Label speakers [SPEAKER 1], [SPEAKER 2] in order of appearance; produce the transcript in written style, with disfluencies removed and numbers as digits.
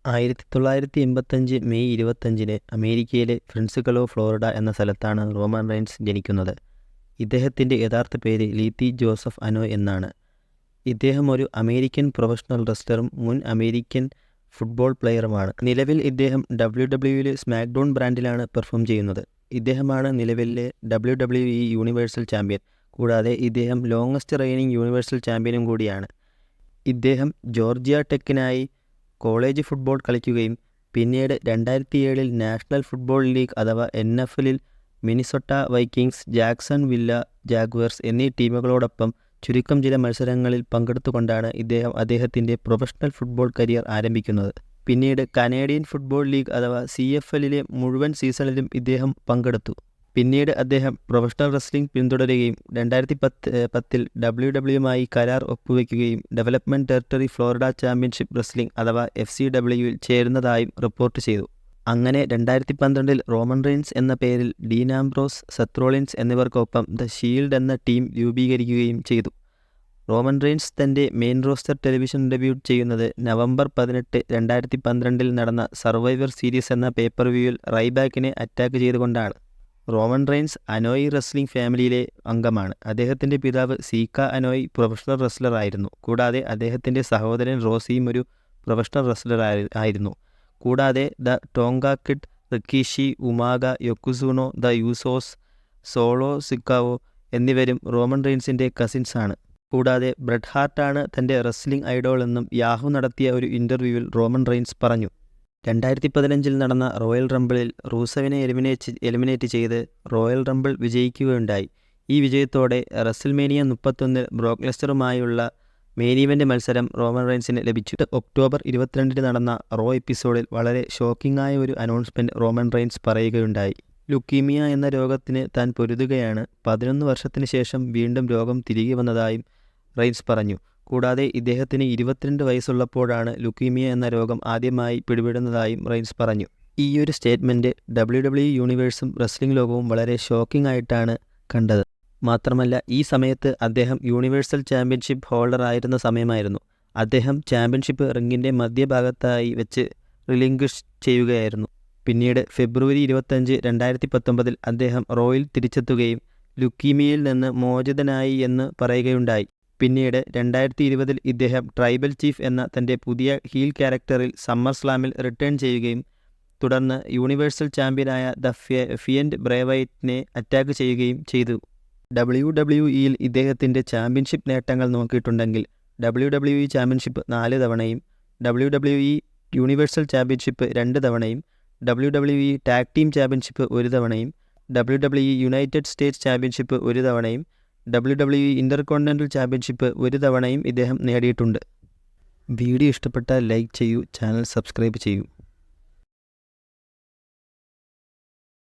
[SPEAKER 1] 1985 May 25-ന് അമേരിക്കയിലെ ഫ്രൻസിസ്കോ, Florida എന്ന സ്ഥലത്താണ് റോമൻ റെയ്ൻസ് ജനിക്കുന്നത്. ഇദ്ദേഹത്തിൻ്റെ യഥാർത്ഥ പേര് ലീത്തി ജോസഫ് അനോയ് എന്നാണ്. ഇദ്ദേഹം ഒരു അമേരിക്കൻ പ്രൊഫഷണൽ റെസ്ലറും മുൻ അമേരിക്കൻ ഫുട്ബോൾ പ്ലെയറുമാണ്. നിലവിൽ ഇദ്ദേഹം WWE സ്മാക്ഡൗൺ ബ്രാൻഡിലാണ് പെർഫോം ചെയ്യുന്നത്. ഇദ്ദേഹമാണ് നിലവിലെ WWE യൂണിവേഴ്സൽ ചാമ്പ്യൻ. കൂടാതെ ഇദ്ദേഹം ലോങ്ങസ്റ്റ് റെയിനിങ് യൂണിവേഴ്സൽ ചാമ്പ്യനും കൂടിയാണ്. ഇദ്ദേഹം ജോർജിയ ടെക്കിനായി കോളേജ് ഫുട്ബോൾ കളിക്കുകയും പിന്നീട് 2007-ൽ നാഷണൽ ഫുട്ബോൾ ലീഗ് അഥവാ NFL-ൽ മിനിസോട്ട വൈക്കിങ്സ്, ജാക്സൺ വില്ല ജാഗ്വയേഴ്സ് എന്നീ ടീമുകളോടൊപ്പം ചുരുക്കം ചില മത്സരങ്ങളിൽ പങ്കെടുത്തുകൊണ്ടാണ് ഇദ്ദേഹം അദ്ദേഹത്തിൻ്റെ പ്രൊഫഷണൽ ഫുട്ബോൾ കരിയർ ആരംഭിക്കുന്നത്. പിന്നീട് കനേഡിയൻ ഫുട്ബോൾ ലീഗ് അഥവാ CFL-ലെ മുഴുവൻ സീസണിലും ഇദ്ദേഹം പങ്കെടുത്തു. പിന്നീട് അദ്ദേഹം പ്രൊഫഷണൽ റെസ്ലിംഗ് പിന്തുടരുകയും 2010-ൽ WWE കരാർ ഒപ്പുവെക്കുകയും development territory Florida championship wrestling അഥവാ FCWയിൽ ചേരുന്നതായും റിപ്പോർട്ട് ചെയ്തു. അങ്ങനെ 2012-ൽ റോമൻ റെയ്ൻസ് എന്ന പേരിൽ ഡീൻ ആംബ്രോസ്, സെത്ത് റോളിൻസ് എന്നിവർക്കൊപ്പം ദ ഷീൽഡ് എന്ന ടീം രൂപീകരിക്കുകയും ചെയ്തു. റോമൻ റെയ്ൻസ് തൻ്റെ മെയിൻ റോസ്റ്റർ ടെലിവിഷൻ ഡെബ്യൂട്ട് ചെയ്യുന്നത് നവംബർ 18, 2012-ൽ നടന്ന സർവൈവർ സീരീസ് എന്ന പേപ്പർ വ്യൂവിൽ റൈബാക്കിനെ അറ്റാക്ക് ചെയ്തുകൊണ്ടാണ്. റോമൻ റെയ്ൻസ് അനോയ് റെസ്ലിംഗ് ഫാമിലിയിലെ അംഗമാണ്. അദ്ദേഹത്തിൻ്റെ പിതാവ് സീക്ക അനോയ് പ്രൊഫഷണൽ റെസ്ലർ ആയിരുന്നു. കൂടാതെ അദ്ദേഹത്തിൻ്റെ സഹോദരൻ റോസിയും ഒരു പ്രൊഫഷണൽ റെസ്ലർ ആയിരുന്നു. കൂടാതെ the Tonga Kid, Rikishi, Umaga, Yokozuna, the Usos, Solo Sikoa എന്നിവരും റോമൻ റെയ്ൻസിൻ്റെ കസിൻസ് ആണ്. കൂടാതെ ബ്രെറ്റ് ഹാർട്ടാണ് തൻ്റെ റെസ്ലിംഗ് ഐഡോൾ എന്നും യാഹു നടത്തിയ ഒരു ഇൻ്റർവ്യൂവിൽ റോമൻ റെയ്ൻസ് പറഞ്ഞു. 2015-ൽ നടന്ന റോയൽ റംബിളിൽ റൂസവിനെ എലിമിനേറ്റ് ചെയ്ത് റോയൽ റംബിൾ വിജയിക്കുകയുണ്ടായി. ഈ വിജയത്തോടെ റെസിൽമേനിയ 31-ൽ ബ്രോക്ക് ലെസ്നറുമായുള്ള മെയിൻ ഇവൻ്റ് മത്സരം റോമൻ റെയ്ൻസിന് ലഭിച്ചു. ഒക്ടോബർ 22-ന് നടന്ന റോ എപ്പിസോഡിൽ വളരെ ഷോക്കിംഗ് ആയ ഒരു അനൗൺസ്മെൻറ്റ് റോമൻ റെയ്ൻസ് പറയുകയുണ്ടായി. ലുക്കീമിയ എന്ന രോഗത്തിന് താൻ പൊരുതുകയാണ്. 11 വർഷത്തിന് ശേഷം വീണ്ടും രോഗം തിരികെ വന്നതായും റെയ്ൻസ് പറഞ്ഞു. കൂടാതെ ഇദ്ദേഹത്തിന് 22 വയസ്സുള്ളപ്പോഴാണ് ലുക്കീമിയ എന്ന രോഗം ആദ്യമായി പിടിപെടുന്നതായും റെയ്ൻസ് പറഞ്ഞു. ഈയൊരു സ്റ്റേറ്റ്മെൻറ്റ് WWE യൂണിവേഴ്സും റെസ്ലിംഗ് ലോകവും വളരെ ഷോക്കിംഗ് ആയിട്ടാണ് കണ്ടത്. മാത്രമല്ല ഈ സമയത്ത് അദ്ദേഹം യൂണിവേഴ്സൽ ചാമ്പ്യൻഷിപ്പ് ഹോൾഡർ ആയിരുന്ന സമയമായിരുന്നു. അദ്ദേഹം ചാമ്പ്യൻഷിപ്പ് റിങ്ങിൻ്റെ മധ്യഭാഗത്തായി വെച്ച് റിലിംഗ്വിഷ് ചെയ്യുകയായിരുന്നു. പിന്നീട് ഫെബ്രുവരി 25, 2019-ൽ അദ്ദേഹം റോയിൽ തിരിച്ചെത്തുകയും ലുക്കീമിയയിൽ നിന്ന് മോചിതനായി എന്ന് പറയുകയുണ്ടായി. പിന്നീട് 2020-ൽ ഇദ്ദേഹം ട്രൈബൽ ചീഫ് എന്ന തൻ്റെ പുതിയ ഹീൽ ക്യാരക്ടറിൽ സമ്മർ സ്ലാമിൽ റിട്ടേൺ ചെയ്യുകയും തുടർന്ന് യൂണിവേഴ്സൽ ചാമ്പ്യനായ ദ ഫിയൻഡ് ബ്രേ വൈറ്റിനെ അറ്റാക്ക് ചെയ്യുകയും ചെയ്തു. WWEയിൽ ഇദ്ദേഹത്തിൻ്റെ ചാമ്പ്യൻഷിപ്പ് നേട്ടങ്ങൾ നോക്കിയിട്ടുണ്ടെങ്കിൽ WWE ചാമ്പ്യൻഷിപ്പ് 4 തവണയും, WWE യൂണിവേഴ്സൽ ചാമ്പ്യൻഷിപ്പ് 2 തവണയും, WWE ടാഗ് ടീം ചാമ്പ്യൻഷിപ്പ് 1 തവണയും, WWE യുണൈറ്റഡ് സ്റ്റേറ്റ്സ് ചാമ്പ്യൻഷിപ്പ് 1 തവണയും, WWE ഇൻ്റർകോണ്ടിനെൻ്റൽ ചാമ്പ്യൻഷിപ്പ് 1 തവണയും ഇദ്ദേഹം നേടിയിട്ടുണ്ട്. വീഡിയോ ഇഷ്ടപ്പെട്ടാൽ ലൈക്ക് ചെയ്യൂ, ചാനൽ സബ്സ്ക്രൈബ് ചെയ്യൂ.